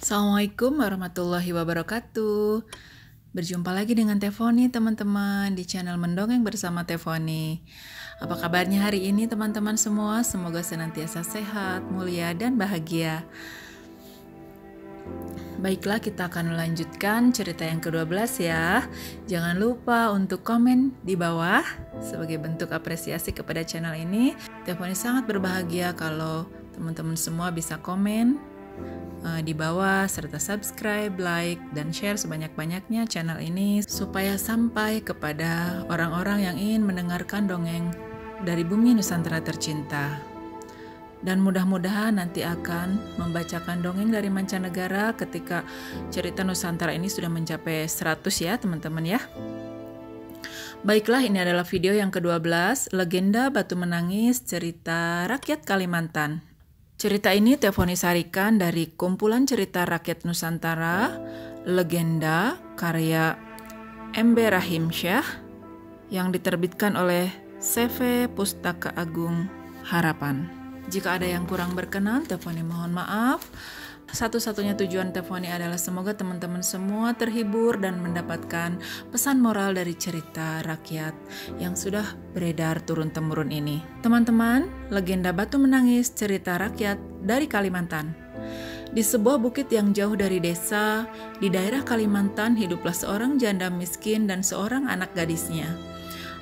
Assalamualaikum warahmatullahi wabarakatuh. Berjumpa lagi dengan Tefoni teman-teman di channel Mendongeng bersama Tefoni. Apa kabarnya hari ini teman-teman semua? Semoga senantiasa sehat, mulia, dan bahagia. Baiklah, kita akan melanjutkan cerita yang ke-12 ya. Jangan lupa untuk komen di bawah sebagai bentuk apresiasi kepada channel ini. Tefoni sangat berbahagia kalau teman-teman semua bisa komen di bawah serta subscribe, like, dan share sebanyak-banyaknya channel ini supaya sampai kepada orang-orang yang ingin mendengarkan dongeng dari bumi Nusantara tercinta. Dan mudah-mudahan nanti akan membacakan dongeng dari mancanegara ketika cerita Nusantara ini sudah mencapai 100 ya teman-teman ya. Baiklah, ini adalah video yang ke-12, Legenda Batu Menangis, cerita rakyat Kalimantan. Cerita ini Tefoni sarikan dari kumpulan cerita rakyat Nusantara, Legenda, karya M.B. Rahim Syah, yang diterbitkan oleh CV Pustaka Agung Harapan. Jika ada yang kurang berkenan, Tefoni mohon maaf. Satu-satunya tujuan Tefoni adalah semoga teman-teman semua terhibur dan mendapatkan pesan moral dari cerita rakyat yang sudah beredar turun-temurun ini. Teman-teman, Legenda Batu Menangis, cerita rakyat dari Kalimantan. Di sebuah bukit yang jauh dari desa, di daerah Kalimantan hiduplah seorang janda miskin dan seorang anak gadisnya.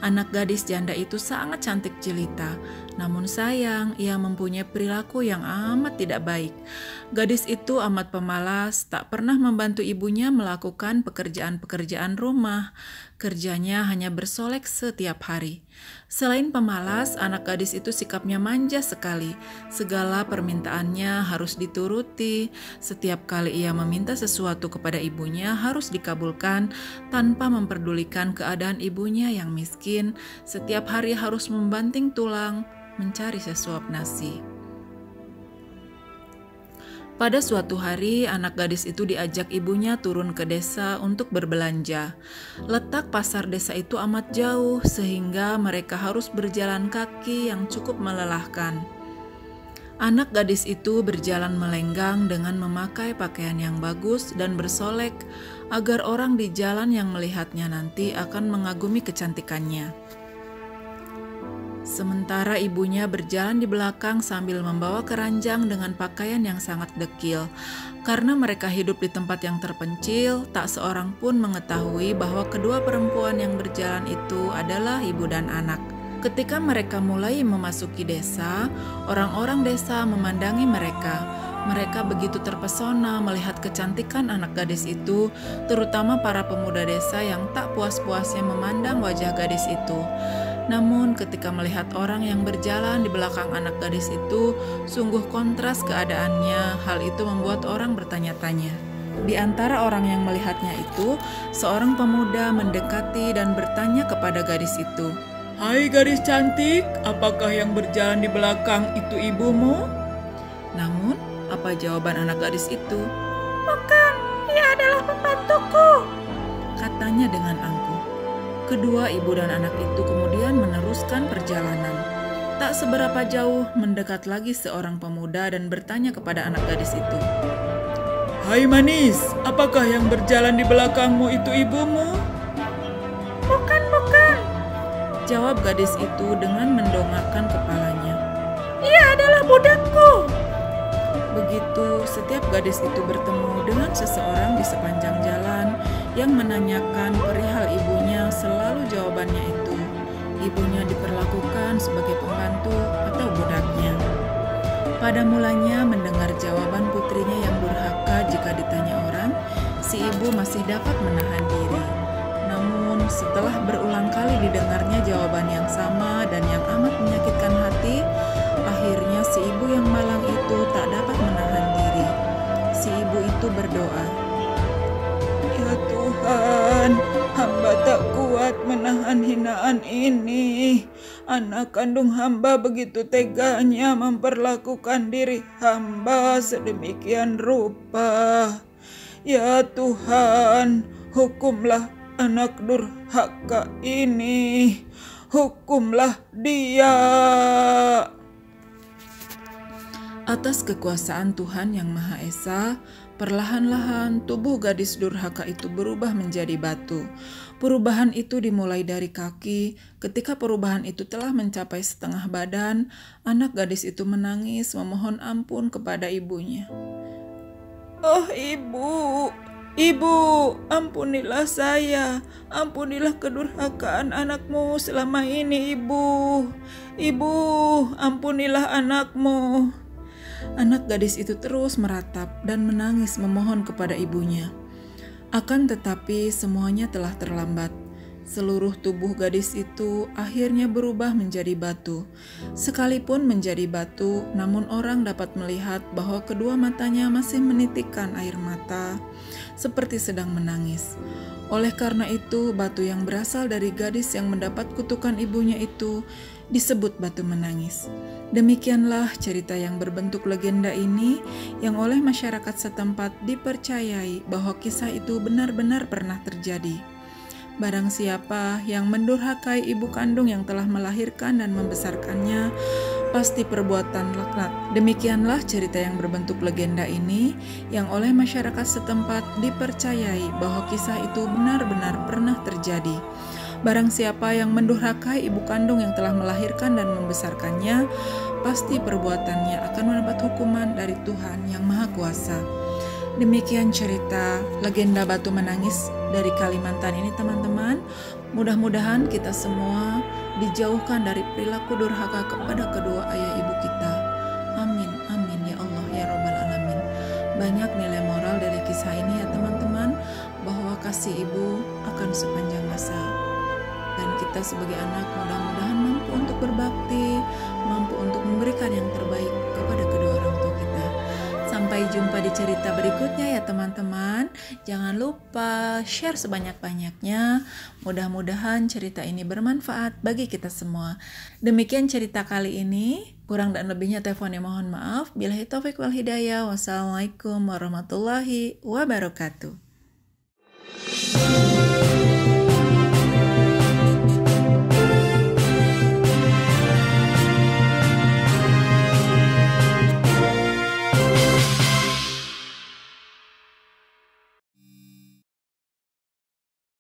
Anak gadis janda itu sangat cantik jelita, namun sayang ia mempunyai perilaku yang amat tidak baik. Gadis itu amat pemalas, tak pernah membantu ibunya melakukan pekerjaan-pekerjaan rumah. Kerjanya hanya bersolek setiap hari. Selain pemalas, anak gadis itu sikapnya manja sekali. Segala permintaannya harus dituruti. Setiap kali ia meminta sesuatu kepada ibunya harus dikabulkan tanpa memperdulikan keadaan ibunya yang miskin. Setiap hari harus membanting tulang mencari sesuap nasi. Pada suatu hari, anak gadis itu diajak ibunya turun ke desa untuk berbelanja. Letak pasar desa itu amat jauh, sehingga mereka harus berjalan kaki yang cukup melelahkan. Anak gadis itu berjalan melenggang dengan memakai pakaian yang bagus dan bersolek, agar orang di jalan yang melihatnya nanti akan mengagumi kecantikannya. Sementara ibunya berjalan di belakang sambil membawa keranjang dengan pakaian yang sangat dekil. Karena mereka hidup di tempat yang terpencil, tak seorang pun mengetahui bahwa kedua perempuan yang berjalan itu adalah ibu dan anak. Ketika mereka mulai memasuki desa, orang-orang desa memandangi mereka. Mereka begitu terpesona melihat kecantikan anak gadis itu, terutama para pemuda desa yang tak puas-puasnya memandang wajah gadis itu. Namun ketika melihat orang yang berjalan di belakang anak gadis itu, sungguh kontras keadaannya. Hal itu membuat orang bertanya-tanya. Di antara orang yang melihatnya itu, seorang pemuda mendekati dan bertanya kepada gadis itu, "Hai gadis cantik, apakah yang berjalan di belakang itu ibumu?" Namun, apa jawaban anak gadis itu? "Bukan, dia adalah pembantuku," katanya dengan angkuh. Kedua ibu dan anak itu kemudian meneruskan perjalanan. Tak seberapa jauh mendekat lagi seorang pemuda dan bertanya kepada anak gadis itu, "Hai manis, apakah yang berjalan di belakangmu itu ibumu?" "Bukan, bukan," jawab gadis itu dengan mendongakkan kepalanya. "Ia adalah budakku." Begitu setiap gadis itu bertemu dengan seseorang di sepanjang jalan yang menanyakan perihal ibunya, selalu jawabannya itu, ibunya diperlakukan sebagai pembantu atau budaknya. Pada mulanya mendengar jawaban putrinya yang durhaka jika ditanya orang, si ibu masih dapat menahan diri. Namun setelah berulang kali didengarnya jawaban yang sama dan yang amat menyakitkan hati, akhirnya si ibu yang malang itu tak dapat menahan diri. Si ibu itu berdoa, "Ya Tuhan, hamba tak kuat menahan hinaan ini. Anak kandung hamba begitu teganya memperlakukan diri hamba sedemikian rupa. Ya Tuhan, hukumlah anak durhaka ini. Hukumlah dia." Atas kekuasaan Tuhan yang Maha Esa, perlahan-lahan tubuh gadis durhaka itu berubah menjadi batu. Perubahan itu dimulai dari kaki. Ketika perubahan itu telah mencapai setengah badan, anak gadis itu menangis memohon ampun kepada ibunya. "Oh ibu, ibu, ampunilah saya, ampunilah kedurhakaan anakmu selama ini ibu. Ibu, ampunilah anakmu." Anak gadis itu terus meratap dan menangis memohon kepada ibunya. Akan tetapi semuanya telah terlambat. Seluruh tubuh gadis itu akhirnya berubah menjadi batu. Sekalipun menjadi batu, namun orang dapat melihat bahwa kedua matanya masih menitikkan air mata, seperti sedang menangis. Oleh karena itu, batu yang berasal dari gadis yang mendapat kutukan ibunya itu disebut batu menangis. Demikianlah cerita yang berbentuk legenda ini yang oleh masyarakat setempat dipercayai bahwa kisah itu benar-benar pernah terjadi. Barang siapa yang mendurhakai ibu kandung yang telah melahirkan dan membesarkannya, pasti perbuatan laknat. Demikianlah cerita yang berbentuk legenda ini yang oleh masyarakat setempat dipercayai bahwa kisah itu benar-benar pernah terjadi. Barang siapa yang mendurhakai ibu kandung yang telah melahirkan dan membesarkannya, pasti perbuatannya akan mendapat hukuman dari Tuhan yang Maha Kuasa. Demikian cerita legenda batu menangis dari Kalimantan ini teman-teman. Mudah-mudahan kita semua dijauhkan dari perilaku durhaka kepada kedua ayah ibu kita. Amin, amin ya Allah ya Rabbal Alamin. Banyak nilai moral dari kisah ini ya teman-teman, bahwa kasih ibu akan sepanjang masa. Dan kita sebagai anak mudah-mudahan mampu untuk berbakti, mampu untuk memberikan yang terbaik kepada kedua orang tua kita. Sampai jumpa di cerita berikutnya ya teman-teman. Jangan lupa share sebanyak-banyaknya. Mudah-mudahan cerita ini bermanfaat bagi kita semua. Demikian cerita kali ini. Kurang dan lebihnya Tefonnya mohon maaf. Billahi taufik wal hidayah. Wassalamualaikum warahmatullahi wabarakatuh.